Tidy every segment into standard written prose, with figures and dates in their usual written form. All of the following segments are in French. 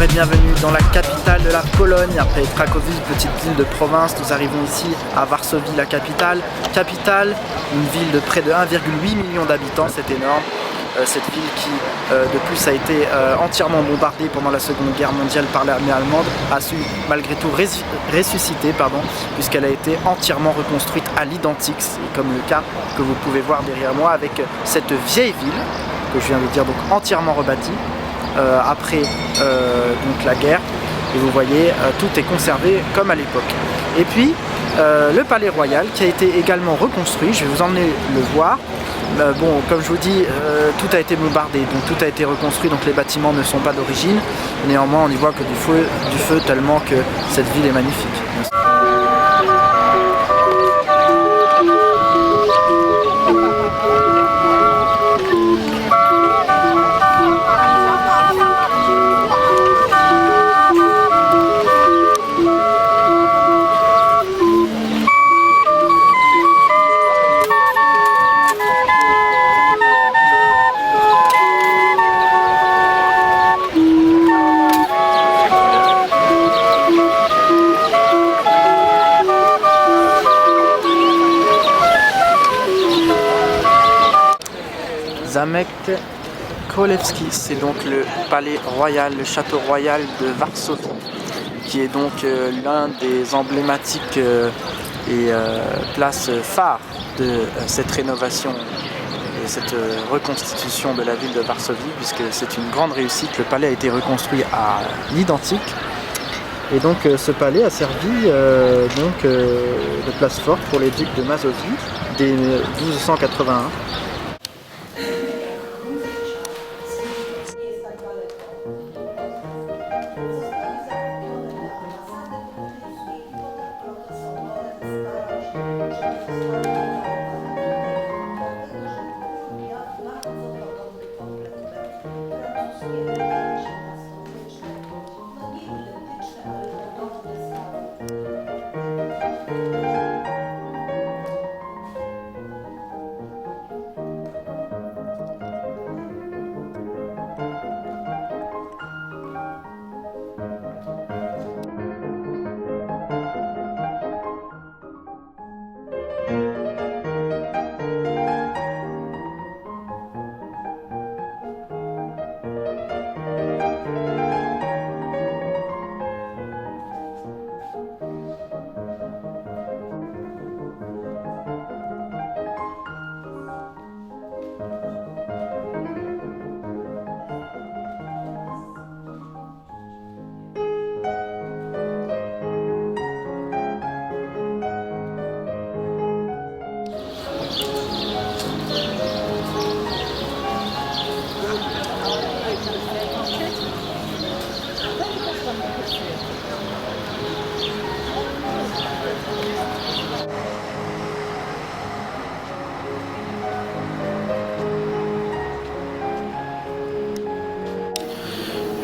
Bonjour et bienvenue dans la capitale de la Pologne. Après Cracovie, petite ville de province, nous arrivons ici à Varsovie, la capitale. Capitale, une ville de près de 1,8 million d'habitants, c'est énorme. Cette ville qui, de plus, a été entièrement bombardée pendant la Seconde Guerre mondiale par l'armée allemande, a su malgré tout ressusciter, puisqu'elle a été entièrement reconstruite à l'identique, comme le cas que vous pouvez voir derrière moi, avec cette vieille ville, que je viens de dire, donc entièrement rebâtie, après donc la guerre. Et vous voyez, tout est conservé comme à l'époque. Et puis, le palais royal qui a été également reconstruit, je vais vous emmener le voir. Bon, comme je vous dis, tout a été bombardé, donc tout a été reconstruit, donc les bâtiments ne sont pas d'origine. Néanmoins, on y voit que du feu tellement que cette ville est magnifique. Zamek Królewski, c'est donc le palais royal, le château royal de Varsovie, qui est donc l'un des emblématiques et places phares de cette rénovation et cette reconstitution de la ville de Varsovie, puisque c'est une grande réussite. Le palais a été reconstruit à l'identique. Et donc ce palais a servi de place forte pour les ducs de Mazovie dès 1281.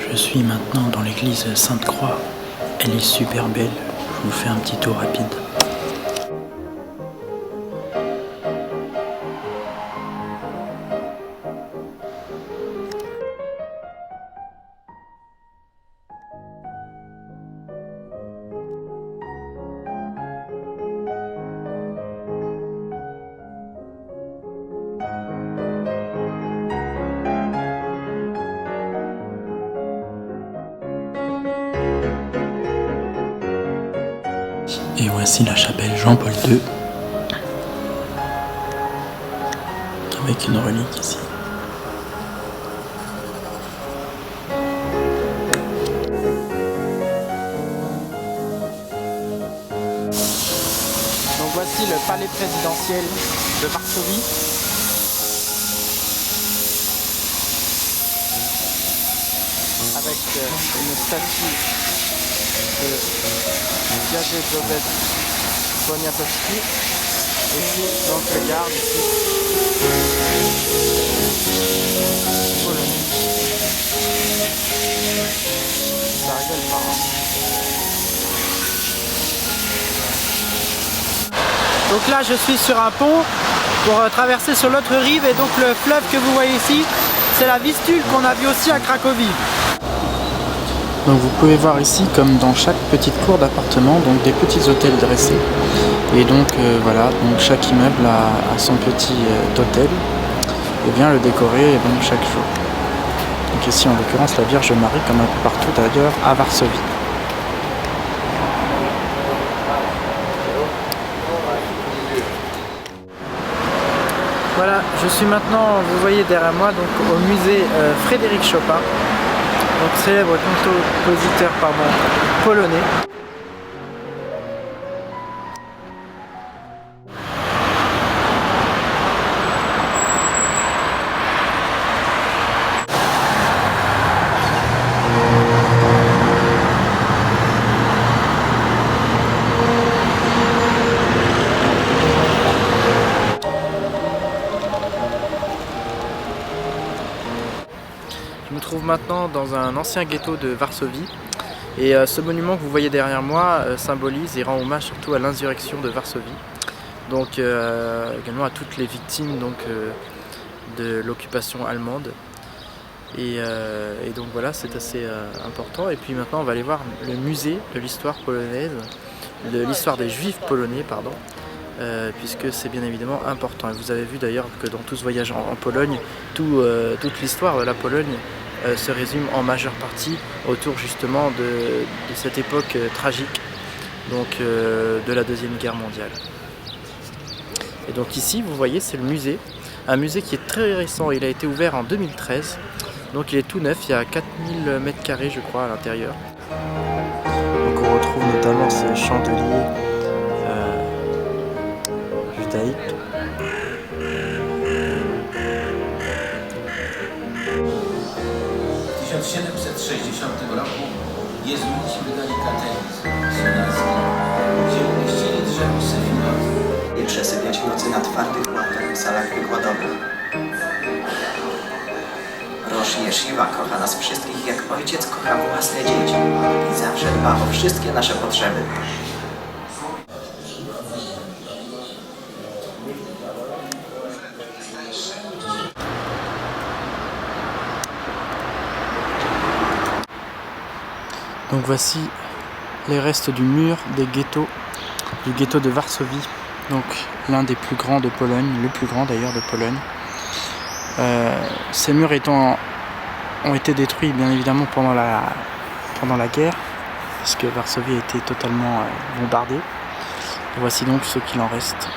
Je suis maintenant dans l'église Sainte-Croix. Elle est super belle. Je vous fais un petit tour rapide. Et voici la chapelle Jean-Paul II, avec une relique ici. Donc voici le palais présidentiel de Varsovie. Avec une statue de Jerzy Poniatowski, et puis donc le garde ici. Ça rigole pas, hein. Donc là je suis sur un pont pour traverser sur l'autre rive, et donc le fleuve que vous voyez ici, c'est la Vistule qu'on a vu aussi à Cracovie. Donc vous pouvez voir ici, comme dans chaque petite cour d'appartement, donc des petits hôtels dressés. Et donc voilà, donc chaque immeuble a son petit hôtel et vient le décorer donc chaque jour. Donc ici en l'occurrence la Vierge Marie, comme un peu partout ailleurs à Varsovie. Voilà, je suis maintenant, vous voyez derrière moi, donc au musée Frédéric Chopin, donc célèbre compositeur polonais. Je me trouve maintenant dans un ancien ghetto de Varsovie et ce monument que vous voyez derrière moi symbolise et rend hommage surtout à l'insurrection de Varsovie, donc également à toutes les victimes donc, de l'occupation allemande et donc voilà, c'est assez important. Et puis maintenant on va aller voir le musée de l'histoire polonaise, de l'histoire des juifs polonais pardon. Puisque c'est bien évidemment important. Et vous avez vu d'ailleurs que dans tout ce voyage en Pologne, toute l'histoire de la Pologne se résume en majeure partie autour justement de cette époque tragique, donc de la Deuxième Guerre mondiale. Et donc ici, vous voyez, c'est le musée, un musée qui est très récent. Il a été ouvert en 2013, donc il est tout neuf, il y a 4000 m² je crois à l'intérieur. Donc on retrouve notamment ce chandelier judaïque. W 1760 roku jezuici wydali katechizm synajski, gdzie umieścili drzewo sefinowe. Nie przesypiać w nocy na twardych ławkach w salach wykładowych. Rosh Yeshiva kocha nas wszystkich jak ojciec kocha własne dzieci i zawsze dba o wszystkie nasze potrzeby. Donc voici les restes du mur du ghetto de Varsovie, donc l'un des plus grands de Pologne, le plus grand d'ailleurs de Pologne. Ces murs ont été détruits bien évidemment pendant la guerre, puisque Varsovie a été totalement bombardée. Et voici donc ce qu'il en reste.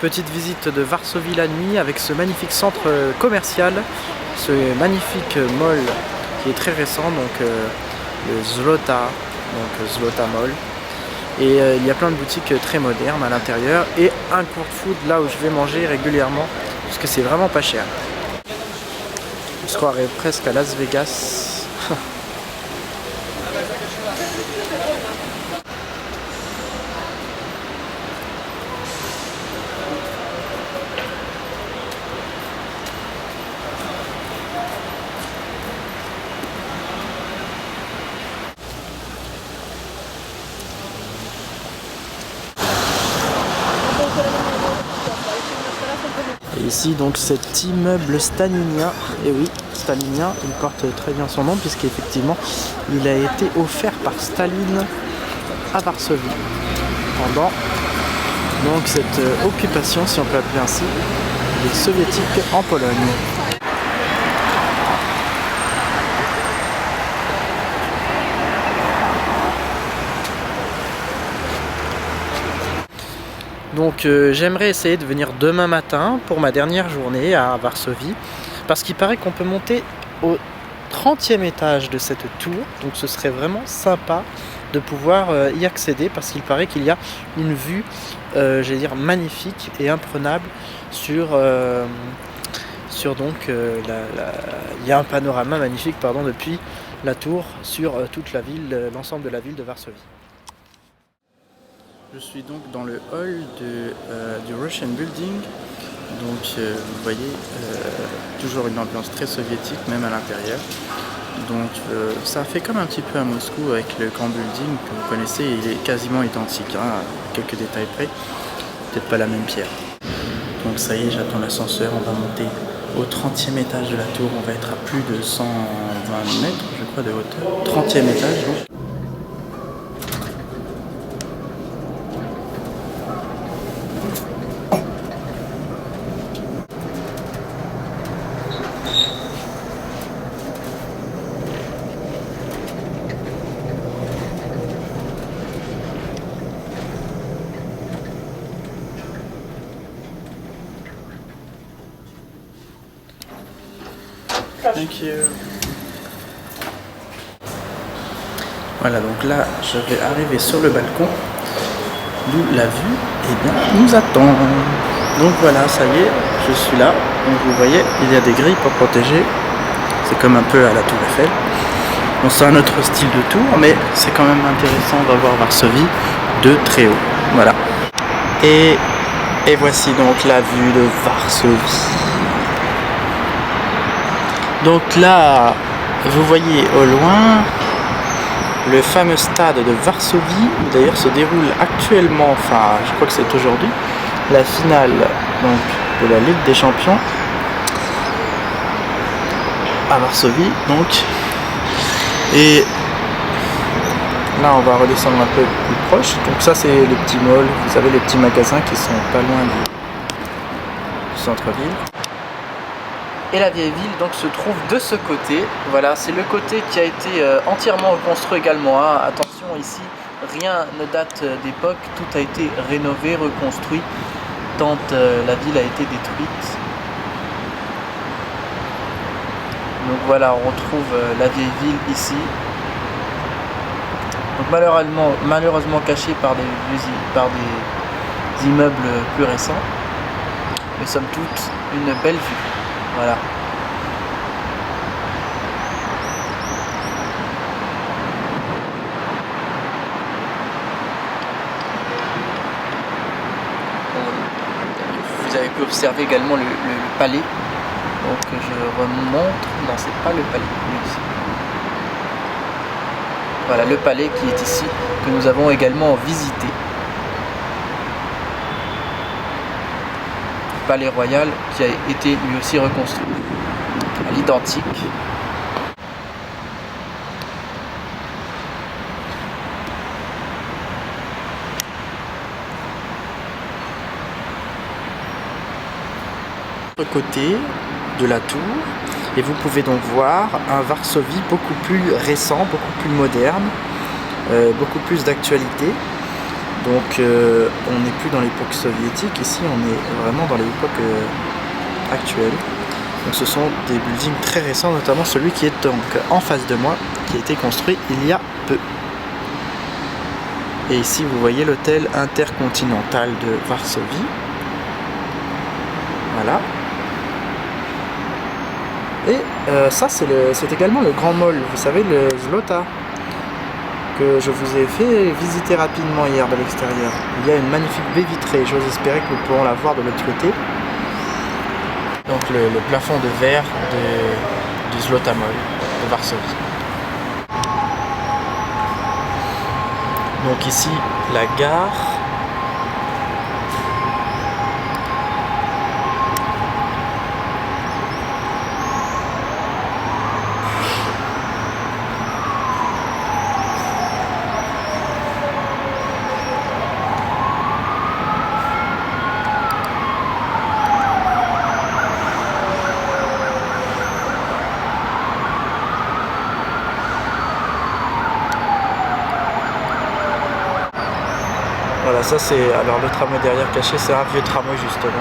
Petite visite de Varsovie la nuit avec ce magnifique centre commercial, ce magnifique mall qui est très récent, donc le Zlota Mall. Et il y a plein de boutiques très modernes à l'intérieur et un court food là où je vais manger régulièrement parce que c'est vraiment pas cher. On se croirait presque à Las Vegas. Et ici donc cet immeuble stalinien, et oui, stalinien, il porte très bien son nom puisqu'effectivement il a été offert par Staline à Varsovie pendant donc cette occupation, si on peut appeler ainsi, des soviétiques en Pologne. Donc j'aimerais essayer de venir demain matin pour ma dernière journée à Varsovie, parce qu'il paraît qu'on peut monter au 30e étage de cette tour, donc ce serait vraiment sympa de pouvoir y accéder, parce qu'il paraît qu'il y a une vue, j'allais dire, magnifique et imprenable sur donc il y a un panorama magnifique depuis la tour sur toute la ville, l'ensemble de la ville de Varsovie. Je suis donc dans le hall du Russian Building, donc vous voyez toujours une ambiance très soviétique même à l'intérieur. Donc ça fait comme un petit peu à Moscou avec le grand building que vous connaissez, il est quasiment identique, hein, à quelques détails près, peut-être pas la même pierre. Donc ça y est, j'attends l'ascenseur, on va monter au 30e étage de la tour, on va être à plus de 120 mètres je crois de hauteur, 30e étage donc. Thank you. Voilà, donc là je vais arriver sur le balcon d'où la vue nous attend. Donc voilà, ça y est, je suis là. Donc vous voyez, il y a des grilles pour protéger. C'est comme un peu à la Tour Eiffel. Bon, c'est un autre style de tour, mais c'est quand même intéressant d'avoir Varsovie de très haut. Voilà. Et voici donc la vue de Varsovie. Donc là, vous voyez au loin le fameux stade de Varsovie, où d'ailleurs se déroule actuellement, enfin je crois que c'est aujourd'hui, la finale donc, de la Ligue des Champions à Varsovie. Donc, et là on va redescendre un peu plus proche. Donc ça c'est les petits malls, vous savez les petits magasins qui sont pas loin du centre-ville. Et la vieille ville donc se trouve de ce côté. Voilà, c'est le côté qui a été entièrement reconstruit également. Hein. Attention, ici, rien ne date d'époque. Tout a été rénové, reconstruit, tant la ville a été détruite. Donc voilà, on retrouve la vieille ville ici. Donc malheureusement caché par des immeubles plus récents. Mais somme toute, une belle vue. Voilà. Vous avez pu observer également le palais. Donc je remonte. Non, c'est pas le palais. Voilà le palais qui est ici, que nous avons également visité. Palais royal qui a été lui aussi reconstruit à l'identique. Côté de la tour, et vous pouvez donc voir un Varsovie beaucoup plus récent, beaucoup plus moderne, beaucoup plus d'actualité. Donc on n'est plus dans l'époque soviétique, ici on est vraiment dans l'époque actuelle. Donc ce sont des buildings très récents, notamment celui qui est donc en face de moi, qui a été construit il y a peu. Et ici vous voyez l'hôtel intercontinental de Varsovie. Voilà. Et ça c'est également le grand mall, vous savez, le Zlota, que je vous ai fait visiter rapidement hier de l'extérieur. Il y a une magnifique baie vitrée, j'ose espérer que nous pourrons la voir de l'autre côté. Donc le plafond de verre du Zlota Mall de Varsovie. Donc ici la gare. Voilà, ça c'est, alors le tramway derrière caché, c'est un vieux tramway justement.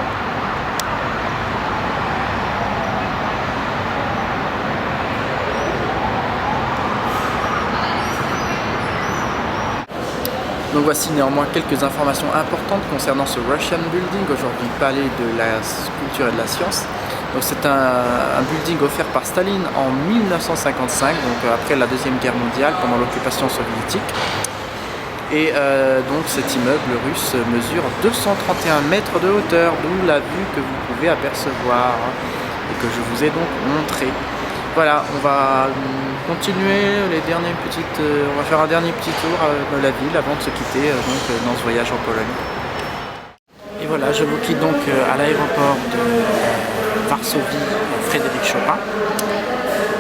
Donc voici néanmoins quelques informations importantes concernant ce Russian Building, aujourd'hui palais de la culture et de la science. Donc c'est un building offert par Staline en 1955, donc après la Deuxième Guerre mondiale, pendant l'occupation soviétique. Et donc cet immeuble russe mesure 231 mètres de hauteur, d'où la vue que vous pouvez apercevoir et que je vous ai donc montré. Voilà, on va continuer on va faire un dernier petit tour de la ville avant de se quitter dans ce voyage en Pologne. Et voilà, je vous quitte donc à l'aéroport de Varsovie Frédéric Chopin.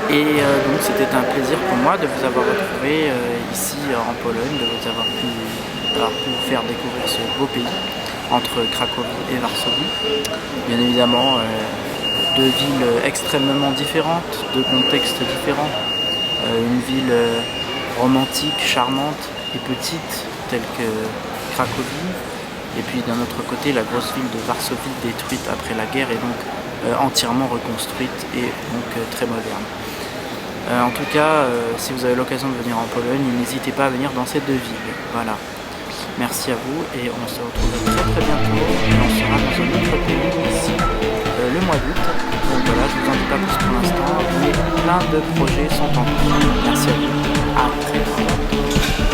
Et donc c'était un plaisir pour moi de vous avoir retrouvé ici en Pologne, de vous avoir pu vous faire découvrir ce beau pays entre Cracovie et Varsovie. Bien évidemment, deux villes extrêmement différentes, deux contextes différents. Une ville romantique, charmante et petite telle que Cracovie. Et puis d'un autre côté, la grosse ville de Varsovie détruite après la guerre et donc entièrement reconstruite et donc très moderne. En tout cas, si vous avez l'occasion de venir en Pologne, n'hésitez pas à venir dans ces deux villes. Voilà. Merci à vous et on se retrouve très bientôt. Et on sera dans un autre pays ici le mois d'août. Donc voilà, je vous en dis pas plus pour l'instant, mais plein de projets sont en cours. Merci à vous. À très bientôt.